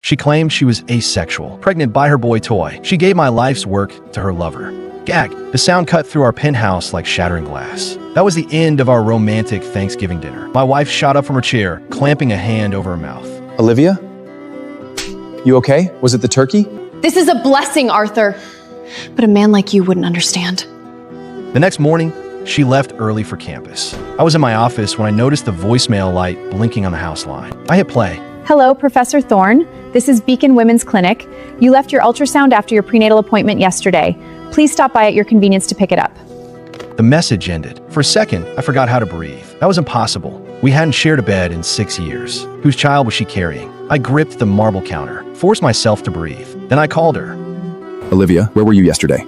She claimed she was asexual, pregnant by her boy toy. She gave my life's work to her lover. Gag. The sound cut through our penthouse like shattering glass. That was the end of our romantic Thanksgiving dinner. My wife shot up from her chair, clamping a hand over her mouth. Olivia? You okay? Was it the turkey? This is a blessing, Arthur. But a man like you wouldn't understand. The next morning, she left early for campus. I was in my office when I noticed the voicemail light blinking on the house line. I hit play. Hello, Professor Thorne. This is Beacon Women's Clinic. You left your ultrasound after your prenatal appointment yesterday. Please stop by at your convenience to pick it up. The message ended. For a second, I forgot how to breathe. That was impossible. We hadn't shared a bed in 6 years. Whose child was she carrying? I gripped the marble counter, forced myself to breathe. Then I called her. Olivia, where were you yesterday?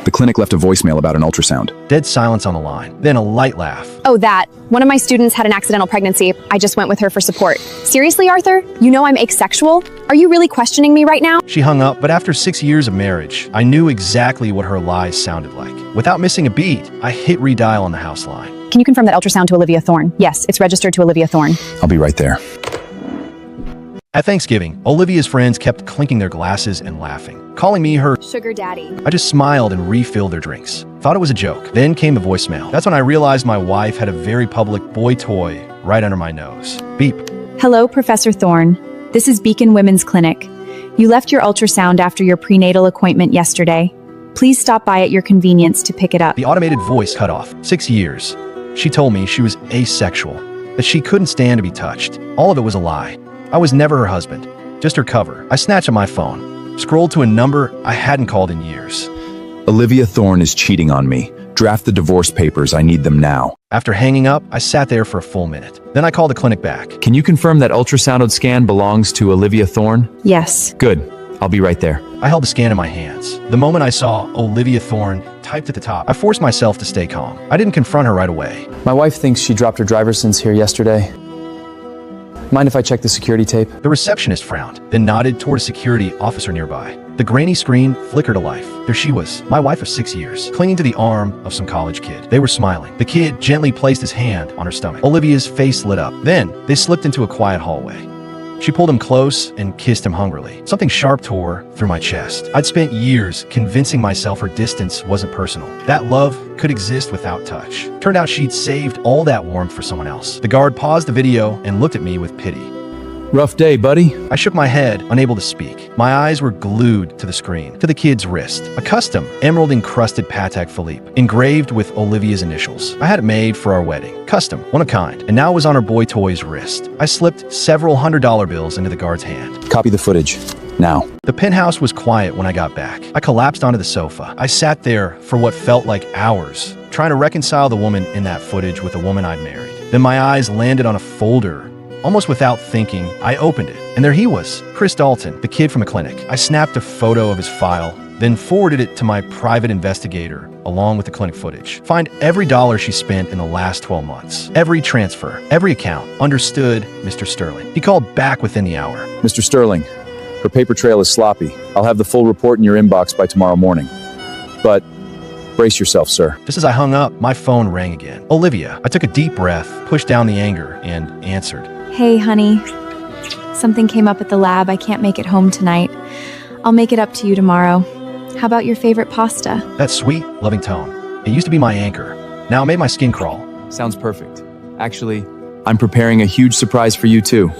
The clinic left a voicemail about an ultrasound. Dead silence on the line, then a light laugh. Oh, that. One of my students had an accidental pregnancy. I just went with her for support. Seriously, Arthur? You know I'm asexual? Are you really questioning me right now? She hung up, but after 6 years of marriage, I knew exactly what her lies sounded like. Without missing a beat, I hit redial on the house line. Can you confirm that ultrasound to Olivia Thorne? Yes, it's registered to Olivia Thorne. I'll be right there. At Thanksgiving, Olivia's friends kept clinking their glasses and laughing, calling me her sugar daddy. I just smiled and refilled their drinks. Thought it was a joke. Then came the voicemail. That's when I realized my wife had a very public boy toy right under my nose. Beep. Hello, Professor Thorne. This is Beacon Women's Clinic. You left your ultrasound after your prenatal appointment yesterday. Please stop by at your convenience to pick it up. The automated voice cut off. 6 years. She told me she was asexual, that she couldn't stand to be touched. All of it was a lie. I was never her husband, just her cover. I snatched at my phone, scrolled to a number I hadn't called in years. Olivia Thorne is cheating on me. Draft the divorce papers. I need them now. After hanging up, I sat there for a full minute. Then I called the clinic back. Can you confirm that ultrasound scan belongs to Olivia Thorne? Yes. Good. I'll be right there. I held the scan in my hands. The moment I saw Olivia Thorne typed at the top, I forced myself to stay calm. I didn't confront her right away. My wife thinks she dropped her driver's license here yesterday. Mind if I check the security tape? The receptionist frowned, then nodded toward a security officer nearby. The grainy screen flickered to life. There she was, my wife of 6 years, clinging to the arm of some college kid. They were smiling. The kid gently placed his hand on her stomach. Olivia's face lit up. Then, they slipped into a quiet hallway. She pulled him close and kissed him hungrily. Something sharp tore through my chest. I'd spent years convincing myself her distance wasn't personal, that love could exist without touch. Turned out she'd saved all that warmth for someone else. The guard paused the video and looked at me with pity. Rough day, buddy. I shook my head, unable to speak. My eyes were glued to the screen, to the kid's wrist. A custom, emerald-encrusted Patek Philippe, engraved with Olivia's initials. I had it made for our wedding. Custom, one of kind, and now it was on her boy toy's wrist. I slipped several $100 bills into the guard's hand. Copy the footage. Now. The penthouse was quiet when I got back. I collapsed onto the sofa. I sat there for what felt like hours, trying to reconcile the woman in that footage with the woman I'd married. Then my eyes landed on a folder. Almost without thinking, I opened it, and there he was, Chris Dalton, the kid from the clinic. I snapped a photo of his file, then forwarded it to my private investigator, along with the clinic footage. Find every dollar she spent in the last 12 months. Every transfer, every account. Understood, Mr. Sterling. He called back within the hour. Mr. Sterling, her paper trail is sloppy. I'll have the full report in your inbox by tomorrow morning. But brace yourself, sir. Just as I hung up, my phone rang again. Olivia. I took a deep breath, pushed down the anger, and answered. Hey, honey. Something came up at the lab. I can't make it home tonight. I'll make it up to you tomorrow. How about your favorite pasta? That sweet, loving tone. It used to be my anchor. Now it made my skin crawl. Sounds perfect. Actually, I'm preparing a huge surprise for you too.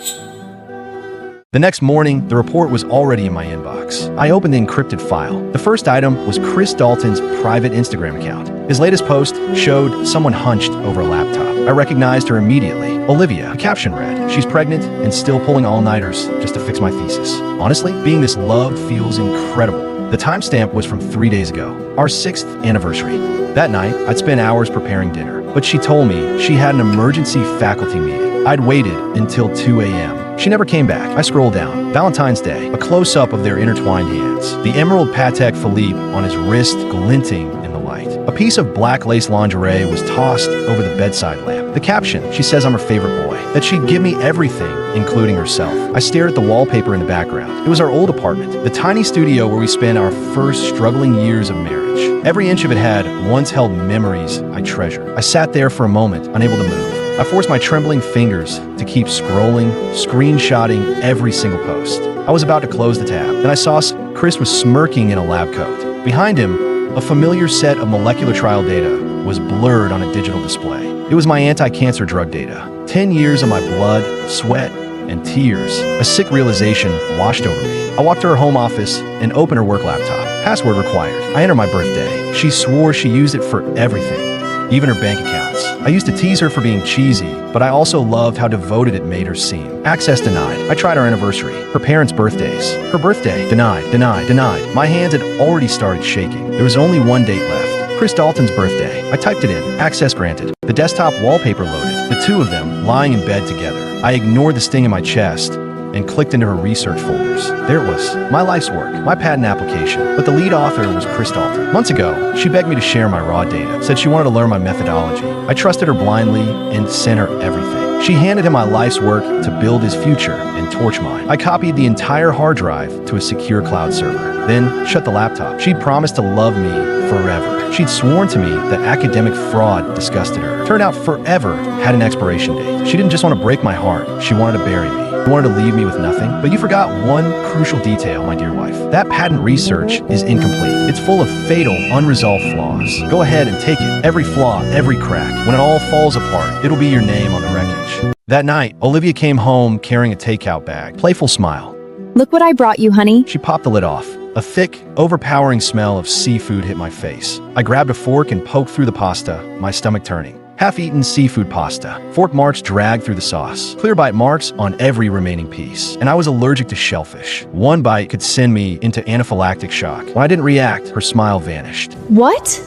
The next morning, the report was already in my inbox. I opened the encrypted file. The first item was Chris Dalton's private Instagram account. His latest post showed someone hunched over a laptop. I recognized her immediately. Olivia. The caption read, "She's pregnant and still pulling all-nighters just to fix my thesis." Honestly, being this loved feels incredible. The timestamp was from 3 days ago, our 6th anniversary. That night, I'd spent hours preparing dinner, but she told me she had an emergency faculty meeting. I'd waited until 2 a.m. She never came back. I scrolled down. Valentine's Day, a close-up of their intertwined hands. The emerald Patek Philippe on his wrist glinting in the light. A piece of black lace lingerie was tossed over the bedside lamp. The caption, she says I'm her favorite boy, that she'd give me everything, including herself. I stared at the wallpaper in the background. It was our old apartment, the tiny studio where we spent our first struggling years of marriage. Every inch of it had once held memories I treasured. I sat there for a moment, unable to move. I forced my trembling fingers to keep scrolling, screenshotting every single post. I was about to close the tab. Then I saw Chris was smirking in a lab coat. Behind him, a familiar set of molecular trial data was blurred on a digital display. It was my anti-cancer drug data. 10 years of my blood, sweat, and tears. A sick realization washed over me. I walked to her home office and opened her work laptop. Password required. I entered my birthday. She swore she used it for everything, even her bank accounts. I used to tease her for being cheesy, but I also loved how devoted it made her seem. Access denied. I tried her anniversary, her parents' birthdays. Her birthday, denied, denied, denied. My hands had already started shaking. There was only one date left. Chris Dalton's birthday. I typed it in. Access granted. The desktop wallpaper loaded. The two of them lying in bed together. I ignored the sting in my chest and clicked into her research folders. There it was, my life's work, my patent application. But the lead author was Chris Dalton. Months ago, she begged me to share my raw data, said she wanted to learn my methodology. I trusted her blindly and sent her everything. She handed him my life's work to build his future and torch mine. I copied the entire hard drive to a secure cloud server, then shut the laptop. She'd promised to love me forever. She'd sworn to me that academic fraud disgusted her. Turned out forever had an expiration date. She didn't just want to break my heart, she wanted to bury me. She wanted to leave me with nothing. But you forgot one crucial detail, my dear wife. That patent research is incomplete. It's full of fatal, unresolved flaws. Go ahead and take it. Every flaw, every crack. When it all falls apart, it'll be your name on the wreckage. That night, Olivia came home carrying a takeout bag. Playful smile. Look what I brought you, honey. She popped the lid off. A thick, overpowering smell of seafood hit my face. I grabbed a fork and poked through the pasta, my stomach turning. Half-eaten seafood pasta. Fork marks dragged through the sauce. Clear bite marks on every remaining piece. And I was allergic to shellfish. One bite could send me into anaphylactic shock. When I didn't react, her smile vanished. What?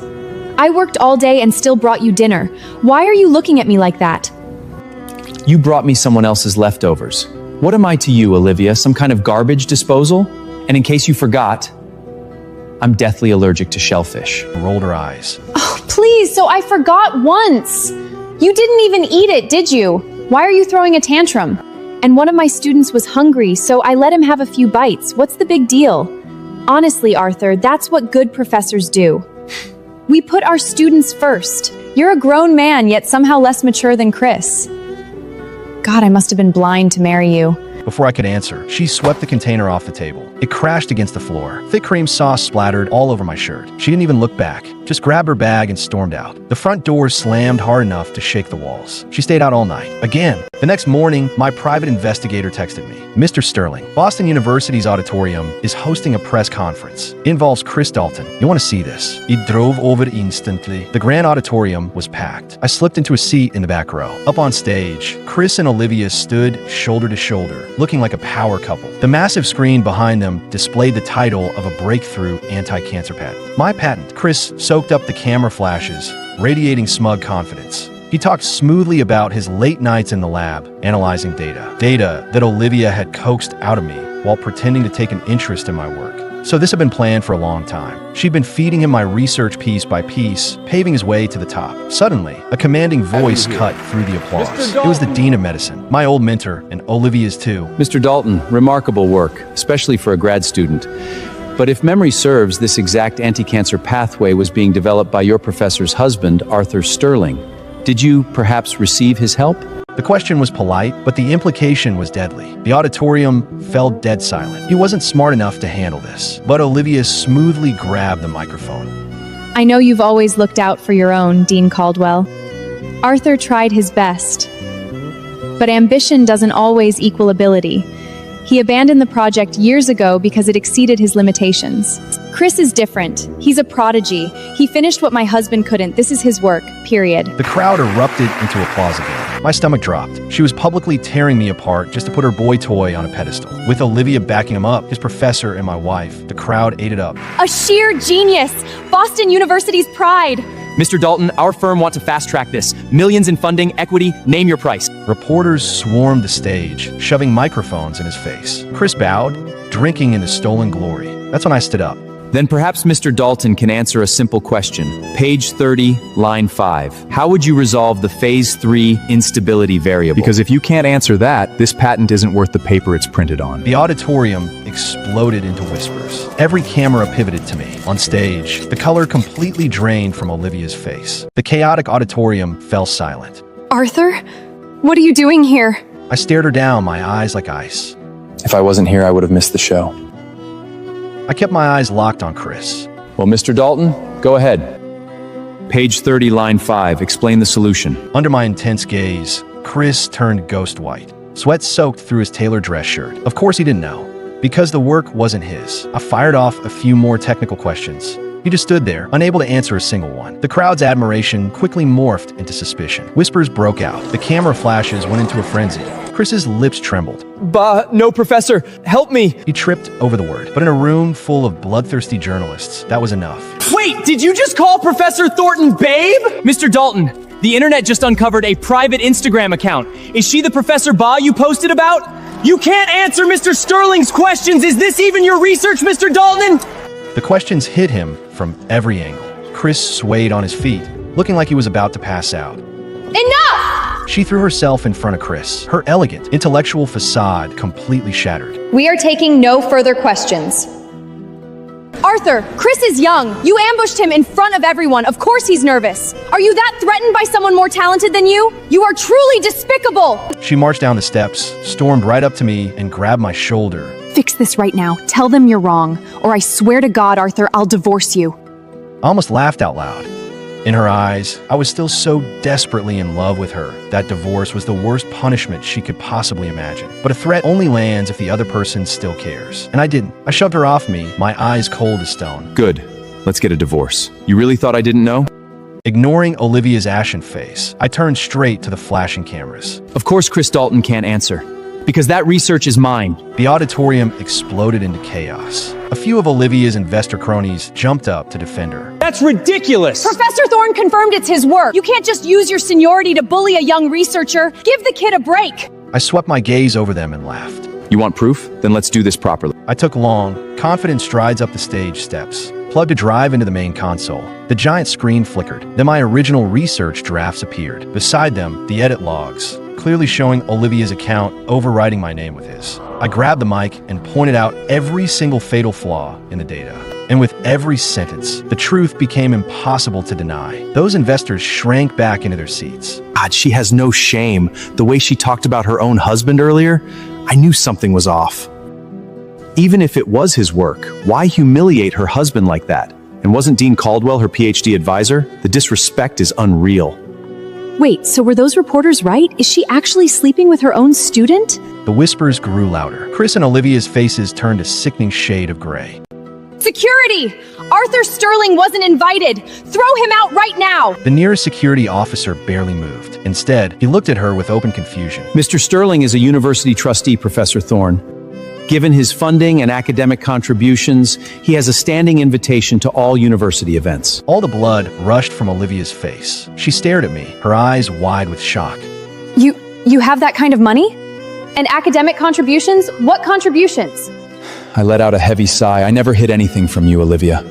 I worked all day and still brought you dinner. Why are you looking at me like that? You brought me someone else's leftovers. What am I to you, Olivia? Some kind of garbage disposal? And in case you forgot, I'm deathly allergic to shellfish. Rolled her eyes. Oh, please, so I forgot once. You didn't even eat it, did you? Why are you throwing a tantrum? And one of my students was hungry, so I let him have a few bites. What's the big deal? Honestly, Arthur, that's what good professors do. We put our students first. You're a grown man, yet somehow less mature than Chris. God, I must have been blind to marry you. Before I could answer, she swept the container off the table. It crashed against the floor. Thick cream sauce splattered all over my shirt. She didn't even look back, just grabbed her bag and stormed out. The front door slammed hard enough to shake the walls. She stayed out all night. Again. The next morning, my private investigator texted me. Mr. Sterling, Boston University's auditorium is hosting a press conference. It involves Chris Dalton. You want to see this? He drove over instantly. The grand auditorium was packed. I slipped into a seat in the back row. Up on stage, Chris and Olivia stood shoulder to shoulder, looking like a power couple. The massive screen behind them displayed the title of a breakthrough anti-cancer patent. My patent. Chris soaked up the camera flashes, radiating smug confidence. He talked smoothly about his late nights in the lab, analyzing data. Data that Olivia had coaxed out of me while pretending to take an interest in my work. So this had been planned for a long time. She'd been feeding him my research piece by piece, paving his way to the top. Suddenly, a commanding voice cut through the applause. It was the Dean of Medicine, my old mentor, and Olivia's too. Mr. Dalton, remarkable work, especially for a grad student. But if memory serves, this exact anti-cancer pathway was being developed by your professor's husband, Arthur Sterling. Did you perhaps receive his help? The question was polite, but the implication was deadly. The auditorium fell dead silent. He wasn't smart enough to handle this, but Olivia smoothly grabbed the microphone. I know you've always looked out for your own, Dean Caldwell. Arthur tried his best. But ambition doesn't always equal ability. He abandoned the project years ago because it exceeded his limitations. Chris is different. He's a prodigy. He finished what my husband couldn't. This is his work, period. The crowd erupted into applause again. My stomach dropped. She was publicly tearing me apart just to put her boy toy on a pedestal. With Olivia backing him up, his professor and my wife, the crowd ate it up. A sheer genius! Boston University's pride! Mr. Dalton, our firm wants to fast-track this. Millions in funding, equity, name your price. Reporters swarmed the stage, shoving microphones in his face. Chris bowed, drinking in his stolen glory. That's when I stood up. Then perhaps Mr. Dalton can answer a simple question. Page 30, line 5. How would you resolve the phase 3 instability variable? Because if you can't answer that, this patent isn't worth the paper it's printed on. The auditorium exploded into whispers. Every camera pivoted to me. On stage, the color completely drained from Olivia's face. The chaotic auditorium fell silent. Arthur? What are you doing here? I stared her down, my eyes like ice. If I wasn't here, I would have missed the show. I kept my eyes locked on Chris. Well, Mr. Dalton, go ahead. Page 30, line 5. Explain the solution. Under my intense gaze, Chris turned ghost white. Sweat soaked through his tailored dress shirt. Of course he didn't know. Because the work wasn't his, I fired off a few more technical questions. He just stood there, unable to answer a single one. The crowd's admiration quickly morphed into suspicion. Whispers broke out. The camera flashes went into a frenzy. Chris's lips trembled. No, Professor, help me. He tripped over the word, but in a room full of bloodthirsty journalists, that was enough. Wait, did you just call Professor Thornton babe? Mr. Dalton, the internet just uncovered a private Instagram account. Is she the Professor Ba you posted about? You can't answer Mr. Sterling's questions. Is this even your research, Mr. Dalton? The questions hit him from every angle. Chris swayed on his feet, looking like he was about to pass out. Enough! She threw herself in front of Chris, her elegant, intellectual facade completely shattered. We are taking no further questions. Arthur, Chris is young. You ambushed him in front of everyone. Of course he's nervous. Are you that threatened by someone more talented than you? You are truly despicable. She marched down the steps, stormed right up to me, and grabbed my shoulder. Fix this right now. Tell them you're wrong, or I swear to God, Arthur, I'll divorce you. I almost laughed out loud. In her eyes, I was still so desperately in love with her that divorce was the worst punishment she could possibly imagine. But a threat only lands if the other person still cares. And I didn't. I shoved her off me, my eyes cold as stone. Good. Let's get a divorce. You really thought I didn't know? Ignoring Olivia's ashen face, I turned straight to the flashing cameras. Of course Chris Dalton can't answer. Because that research is mine. The auditorium exploded into chaos. A few of Olivia's investor cronies jumped up to defend her. That's ridiculous. Professor Thorne confirmed it's his work. You can't just use your seniority to bully a young researcher. Give the kid a break. I swept my gaze over them and laughed. You want proof? Then let's do this properly. I took long, confident strides up the stage steps, plugged a drive into the main console. The giant screen flickered. Then my original research drafts appeared. Beside them, the edit logs, clearly showing Olivia's account overriding my name with his. I grabbed the mic and pointed out every single fatal flaw in the data. And with every sentence, the truth became impossible to deny. Those investors shrank back into their seats. God, she has no shame. The way she talked about her own husband earlier, I knew something was off. Even if it was his work, why humiliate her husband like that? And wasn't Dean Caldwell her PhD advisor? The disrespect is unreal. Wait, so were those reporters right? Is she actually sleeping with her own student? The whispers grew louder. Chris and Olivia's faces turned a sickening shade of gray. Security! Arthur Sterling wasn't invited. Throw him out right now. The nearest security officer barely moved. Instead, he looked at her with open confusion. Mr. Sterling is a university trustee, Professor Thorne. Given his funding and academic contributions, he has a standing invitation to all university events. All the blood rushed from Olivia's face. She stared at me, her eyes wide with shock. You have that kind of money? And academic contributions? What contributions? I let out a heavy sigh. I never hid anything from you, Olivia.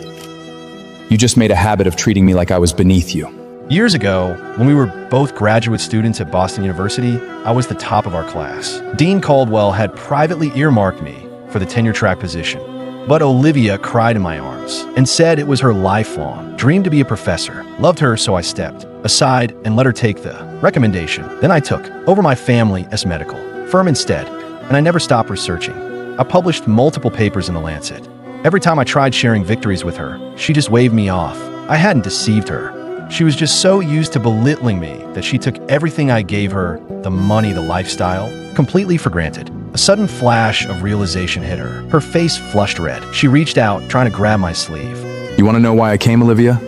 You just made a habit of treating me like I was beneath you. Years ago, when we were both graduate students at Boston University, I was the top of our class. Dean Caldwell had privately earmarked me for the tenure-track position. But Olivia cried in my arms and said it was her lifelong dream to be a professor. Loved her, so I stepped aside and let her take the recommendation. Then I took over my family as medical firm instead, and I never stopped researching. I published multiple papers in The Lancet. Every time I tried sharing victories with her, she just waved me off. I hadn't deceived her. She was just so used to belittling me that she took everything I gave her, the money, the lifestyle, completely for granted. A sudden flash of realization hit her. Her face flushed red. She reached out, trying to grab my sleeve. You want to know why I came, Olivia?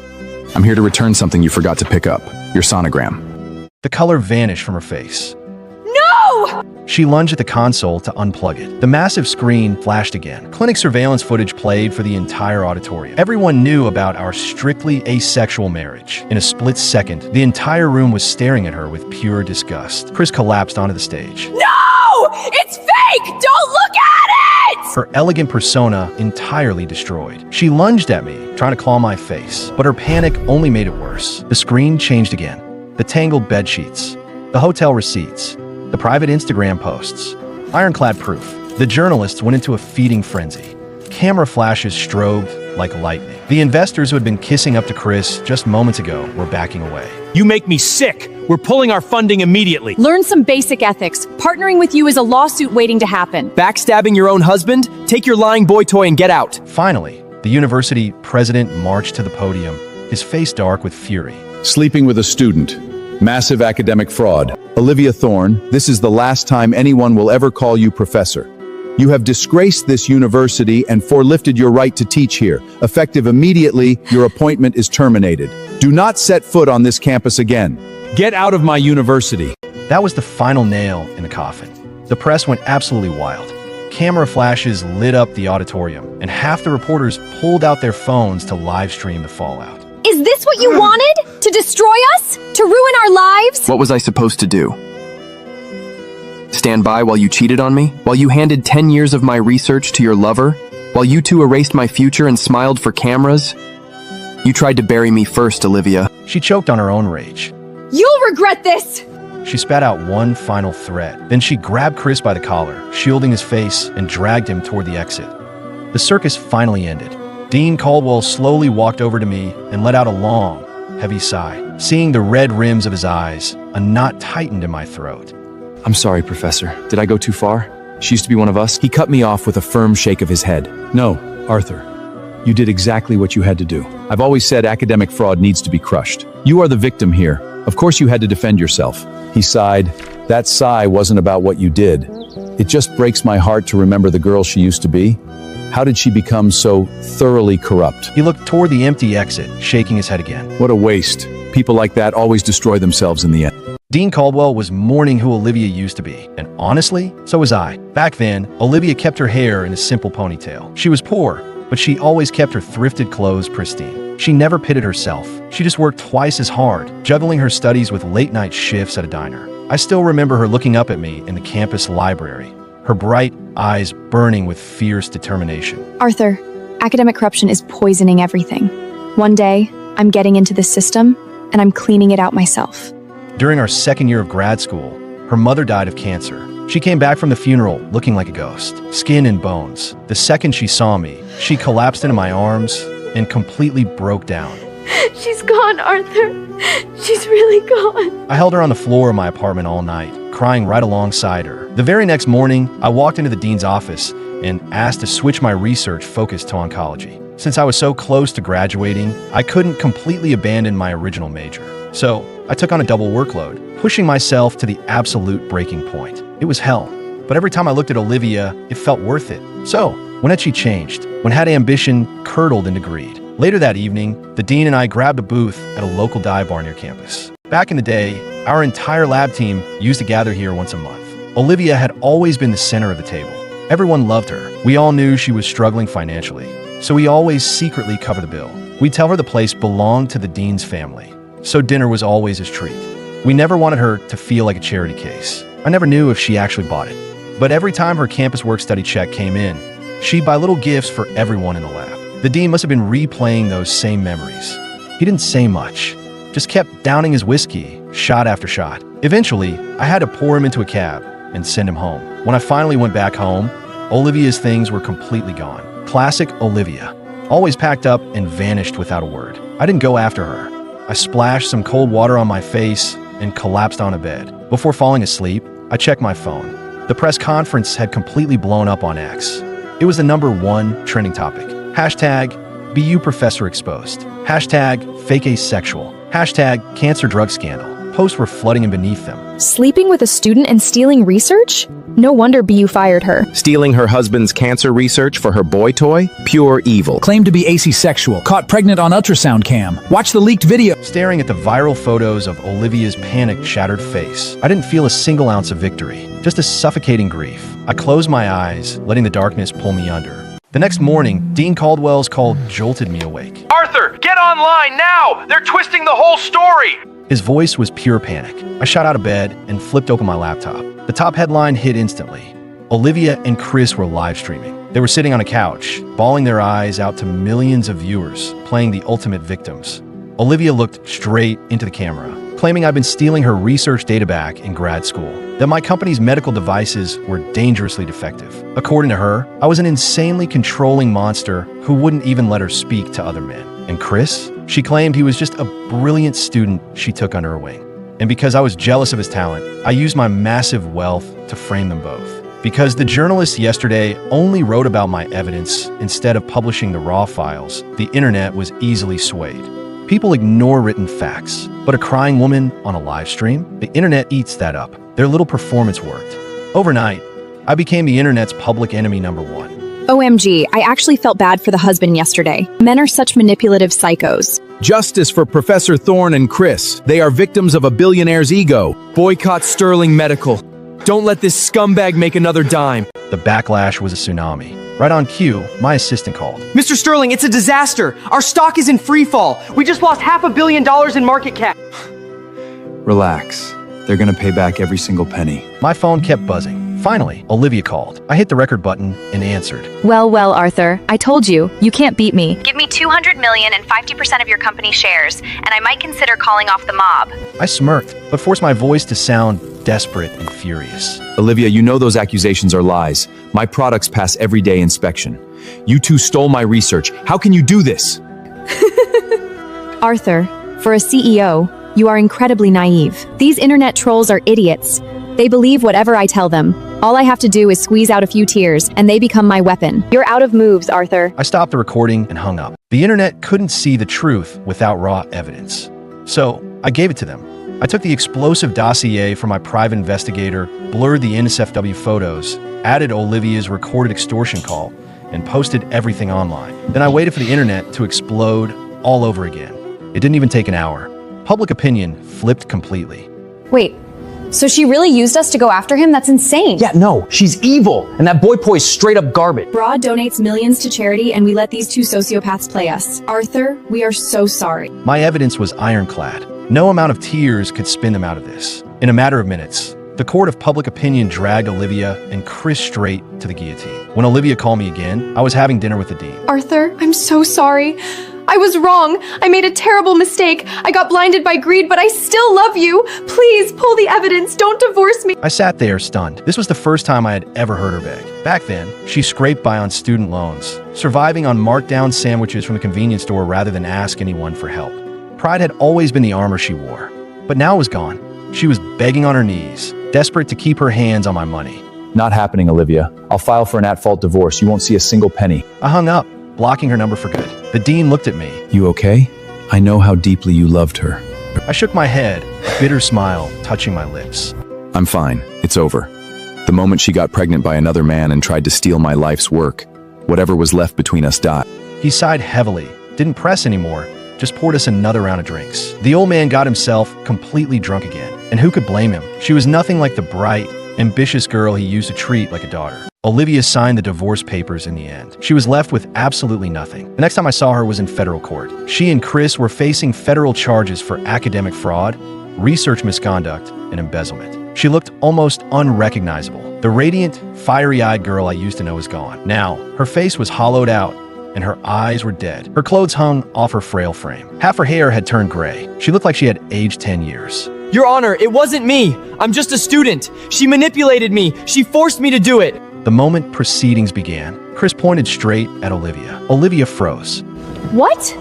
I'm here to return something you forgot to pick up. Your sonogram. The color vanished from her face. No! She lunged at the console to unplug it. The massive screen flashed again. Clinic surveillance footage played for the entire auditorium. Everyone knew about our strictly asexual marriage. In a split second, the entire room was staring at her with pure disgust. Chris collapsed onto the stage. No! It's fake! Don't look at it! Her elegant persona entirely destroyed. She lunged at me, trying to claw my face, but her panic only made it worse. The screen changed again. The tangled bed sheets, the hotel receipts, the private Instagram posts, ironclad proof. The journalists went into a feeding frenzy. Camera flashes strobed like lightning. The investors who had been kissing up to Chris just moments ago were backing away. You make me sick. We're pulling our funding immediately. Learn some basic ethics. Partnering with you is a lawsuit waiting to happen. Backstabbing your own husband? Take your lying boy toy and get out. Finally, the university president marched to the podium, his face dark with fury. Sleeping with a student. Massive academic fraud. Olivia Thorne, this is the last time anyone will ever call you professor. You have disgraced this university and forlifted your right to teach here. Effective immediately, your appointment is terminated. Do not set foot on this campus again. Get out of my university. That was the final nail in the coffin. The press went absolutely wild. Camera flashes lit up the auditorium, and half the reporters pulled out their phones to live stream the fallout. Is this what you wanted? To destroy us? To ruin our lives? What was I supposed to do? Stand by while you cheated on me? While you handed 10 years of my research to your lover? While you two erased my future and smiled for cameras? You tried to bury me first, Olivia. She choked on her own rage. You'll regret this! She spat out one final threat. Then she grabbed Chris by the collar, shielding his face, and dragged him toward the exit. The circus finally ended. Dean Caldwell slowly walked over to me and let out a long, heavy sigh. Seeing the red rims of his eyes, a knot tightened in my throat. I'm sorry, Professor. Did I go too far? She used to be one of us. He cut me off with a firm shake of his head. No, Arthur. You did exactly what you had to do. I've always said academic fraud needs to be crushed. You are the victim here. Of course you had to defend yourself. He sighed. That sigh wasn't about what you did. It just breaks my heart to remember the girl she used to be. How did she become so thoroughly corrupt? He looked toward the empty exit, shaking his head again. What a waste. People like that always destroy themselves in the end. Dean Caldwell was mourning who Olivia used to be, and honestly, so was I. Back then, Olivia kept her hair in a simple ponytail. She was poor, but she always kept her thrifted clothes pristine. She never pitted herself. She just worked twice as hard, juggling her studies with late-night shifts at a diner. I still remember her looking up at me in the campus library, her bright eyes burning with fierce determination. Arthur, academic corruption is poisoning everything. One day, I'm getting into this system, and I'm cleaning it out myself. During our second year of grad school, her mother died of cancer. She came back from the funeral looking like a ghost, skin and bones. The second she saw me, she collapsed into my arms and completely broke down. She's gone, Arthur. She's really gone. I held her on the floor of my apartment all night, crying right alongside her. The very next morning, I walked into the dean's office and asked to switch my research focus to oncology. Since I was so close to graduating, I couldn't completely abandon my original major. So I took on a double workload, pushing myself to the absolute breaking point. It was hell, but every time I looked at Olivia, it felt worth it. So, when had she changed? When had ambition curdled into greed? Later that evening, the dean and I grabbed a booth at a local dive bar near campus. Back in the day, our entire lab team used to gather here once a month. Olivia had always been the center of the table. Everyone loved her. We all knew she was struggling financially, so we always secretly covered the bill. We'd tell her the place belonged to the dean's family, so dinner was always his treat. We never wanted her to feel like a charity case. I never knew if she actually bought it. But every time her campus work-study check came in, she'd buy little gifts for everyone in the lab. The dean must have been replaying those same memories. He didn't say much, just kept downing his whiskey, shot after shot. Eventually, I had to pour him into a cab and send him home. When I finally went back home, Olivia's things were completely gone. Classic Olivia. Always packed up and vanished without a word. I didn't go after her. I splashed some cold water on my face and collapsed on a bed. Before falling asleep, I checked my phone. The press conference had completely blown up on X. It was the #1 trending topic. Hashtag BU Professor Exposed. Hashtag Fake Asexual. Hashtag Cancer Drug Scandal. Posts were flooding in beneath them. Sleeping with a student and stealing research? No wonder BU fired her. Stealing her husband's cancer research for her boy toy? Pure evil. Claimed to be asexual. Caught pregnant on ultrasound cam. Watch the leaked video. Staring at the viral photos of Olivia's panicked, shattered face, I didn't feel a single ounce of victory, just a suffocating grief. I closed my eyes, letting the darkness pull me under. The next morning, Dean Caldwell's call jolted me awake. Arthur, get online now! They're twisting the whole story! His voice was pure panic. I shot out of bed and flipped open my laptop. The top headline hit instantly. Olivia and Chris were live streaming. They were sitting on a couch, bawling their eyes out to millions of viewers, playing the ultimate victims. Olivia looked straight into the camera, claiming I'd been stealing her research data back in grad school, that my company's medical devices were dangerously defective. According to her, I was an insanely controlling monster who wouldn't even let her speak to other men. And Chris? She claimed he was just a brilliant student she took under her wing. And because I was jealous of his talent, I used my massive wealth to frame them both. Because the journalists yesterday only wrote about my evidence instead of publishing the raw files, the internet was easily swayed. People ignore written facts, but a crying woman on a live stream? The internet eats that up. Their little performance worked. Overnight, I became the internet's public enemy #1. OMG, I actually felt bad for the husband yesterday. Men are such manipulative psychos. Justice for Professor Thorne and Chris. They are victims of a billionaire's ego. Boycott Sterling Medical. Don't let this scumbag make another dime. The backlash was a tsunami. Right on cue, my assistant called. Mr. Sterling, it's a disaster. Our stock is in free fall. We just lost $500 million in market cap. Relax. They're gonna pay back every single penny. My phone kept buzzing. Finally, Olivia called. I hit the record button and answered. Well, Arthur, I told you, you can't beat me. Give me $200 million and 50% of your company shares, and I might consider calling off the mob. I smirked, but forced my voice to sound desperate and furious. Olivia, you know those accusations are lies. My products pass everyday inspection. You two stole my research. How can you do this? Arthur, for a CEO, you are incredibly naive. These internet trolls are idiots. They believe whatever I tell them. All I have to do is squeeze out a few tears, and they become my weapon. You're out of moves, Arthur. I stopped the recording and hung up. The internet couldn't see the truth without raw evidence. So, I gave it to them. I took the explosive dossier from my private investigator, blurred the NSFW photos, added Olivia's recorded extortion call, and posted everything online. Then I waited for the internet to explode all over again. It didn't even take an hour. Public opinion flipped completely. Wait, so she really used us to go after him? That's insane. Yeah, no, she's evil, and that boy is straight up garbage. Broad donates millions to charity, and we let these two sociopaths play us. Arthur, we are so sorry. My evidence was ironclad. No amount of tears could spin them out of this. In a matter of minutes, the court of public opinion dragged Olivia and Chris straight to the guillotine. When Olivia called me again, I was having dinner with the dean. Arthur, I'm so sorry. I was wrong. I made a terrible mistake. I got blinded by greed, but I still love you. Please pull the evidence. Don't divorce me. I sat there stunned. This was the first time I had ever heard her beg. Back then, she scraped by on student loans, surviving on marked-down sandwiches from the convenience store rather than ask anyone for help. Pride had always been the armor she wore, but now it was gone. She was begging on her knees, desperate to keep her hands on my money. Not happening, Olivia. I'll file for an at-fault divorce. You won't see a single penny. I hung up, blocking her number for good. The dean looked at me. You okay? I know how deeply you loved her. I shook my head, a bitter smile touching my lips. I'm fine. It's over. The moment she got pregnant by another man and tried to steal my life's work, whatever was left between us died. He sighed heavily, didn't press anymore, just poured us another round of drinks. The old man got himself completely drunk again. And who could blame him? She was nothing like the bright, ambitious girl he used to treat like a daughter. Olivia signed the divorce papers in the end. She was left with absolutely nothing. The next time I saw her was in federal court. She and Chris were facing federal charges for academic fraud, research misconduct, and embezzlement. She looked almost unrecognizable. The radiant, fiery-eyed girl I used to know was gone. Now, her face was hollowed out, and her eyes were dead. Her clothes hung off her frail frame. Half her hair had turned gray. She looked like she had aged 10 years. Your Honor, it wasn't me. I'm just a student. She manipulated me. She forced me to do it. The moment proceedings began, Chris pointed straight at Olivia. Olivia froze. What?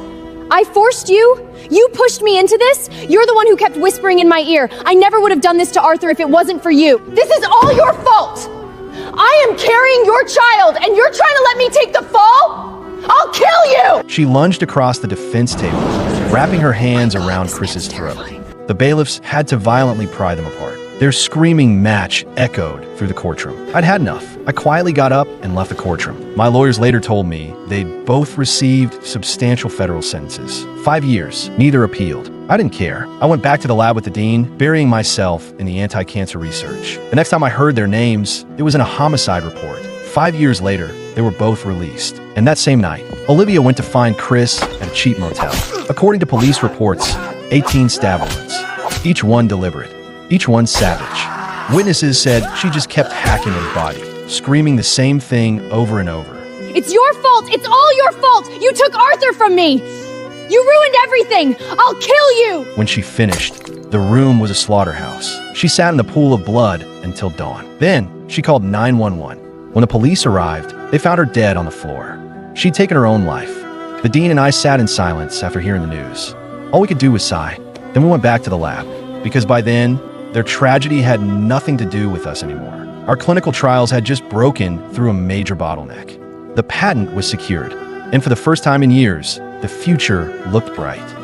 I forced you? You pushed me into this? You're the one who kept whispering in my ear. I never would have done this to Arthur if it wasn't for you. This is all your fault. I am carrying your child, and you're trying to let me take the fall? I'll kill you! She lunged across the defense table, wrapping her hands around Chris's throat. The bailiffs had to violently pry them apart. Their screaming match echoed through the courtroom. I'd had enough. I quietly got up and left the courtroom. My lawyers later told me they'd both received substantial federal sentences. 5 years, neither appealed. I didn't care. I went back to the lab with the dean, burying myself in the anti-cancer research. The next time I heard their names, it was in a homicide report. 5 years later, they were both released. And that same night, Olivia went to find Chris at a cheap motel. According to police reports, 18 stab wounds, each one deliberate, each one savage. Witnesses said she just kept hacking his body, screaming the same thing over and over. It's your fault! It's all your fault! You took Arthur from me! You ruined everything! I'll kill you! When she finished, the room was a slaughterhouse. She sat in the pool of blood until dawn. Then, she called 911. When the police arrived, they found her dead on the floor. She'd taken her own life. The dean and I sat in silence after hearing the news. All we could do was sigh. Then we went back to the lab. because by then, their tragedy had nothing to do with us anymore. Our clinical trials had just broken through a major bottleneck. The patent was secured, and for the first time in years, the future looked bright.